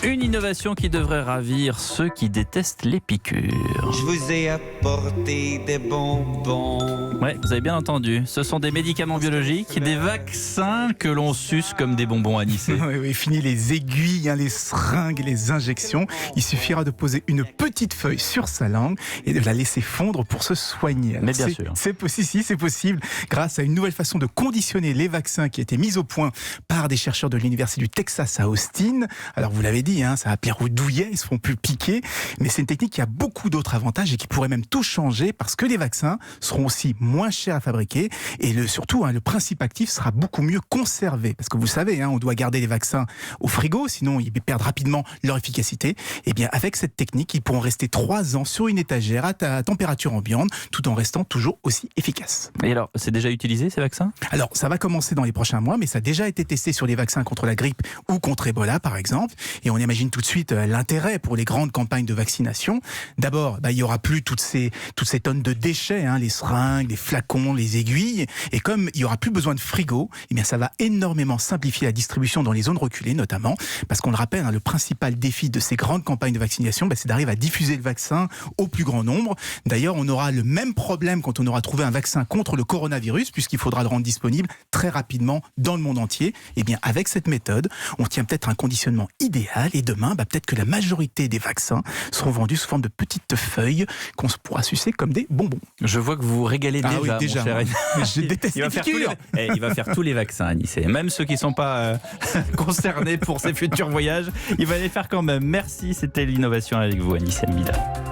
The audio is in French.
Une innovation qui devrait ravir ceux qui détestent les piqûres. Je vous ai apporté des bonbons. Ouais, vous avez bien entendu. Ce sont des médicaments biologiques, des vaccins que l'on suce comme des bonbons anisés. Oui, fini les aiguilles, les seringues et les injections. Il suffira de poser une petite feuille sur sa langue et de la laisser fondre pour se soigner. Mais bien sûr. C'est possible grâce à une nouvelle façon de conditionner les vaccins qui a été mise au point par des chercheurs de l'université du Texas à Austin. Alors vous l'avez dit, ça va plaire aux douillets, ils se font plus piquer. Mais c'est une technique qui a beaucoup d'autres avantages et qui pourrait même tout changer parce que les vaccins seront aussi moins chers à fabriquer et surtout, le principe actif sera beaucoup mieux conservé. Parce que vous savez, on doit garder les vaccins au frigo, sinon ils perdent rapidement leur efficacité. Et bien avec cette technique, ils pourront rester 3 ans sur une étagère à température ambiante tout en restant toujours aussi efficaces. Et alors, c'est déjà utilisé ces vaccins ? Alors, ça va commencer dans les prochains mois, mais ça a déjà été testé sur les vaccins contre la grippe ou contre Ebola, par exemple. Et on imagine tout de suite l'intérêt pour les grandes campagnes de vaccination. D'abord, il n'y aura plus toutes ces tonnes de déchets, les seringues, les flacons, les aiguilles. Et comme il n'y aura plus besoin de frigo, eh bien, ça va énormément simplifier la distribution dans les zones reculées, notamment. Parce qu'on le rappelle, le principal défi de ces grandes campagnes de vaccination, c'est d'arriver à diffuser le vaccin au plus grand nombre. D'ailleurs, on aura le même problème quand on aura trouvé un vaccin contre le coronavirus, puisqu'il faudra le rendre disponible très rapidement dans le monde entier. Et bien, avec cette méthode, on tient peut-être un conditionnement idéal et demain, peut-être que la majorité des vaccins seront vendus sous forme de petites feuilles qu'on pourra sucer comme des bonbons. Je vois que vous vous régalez déjà, oui, déjà, mon cher Anis. Je déteste les piqûres. Il va faire tous les vaccins, Anis. Et même ceux qui ne sont pas concernés pour ses futurs voyages, il va les faire quand même. Merci, c'était l'innovation avec vous, Anis Mbida.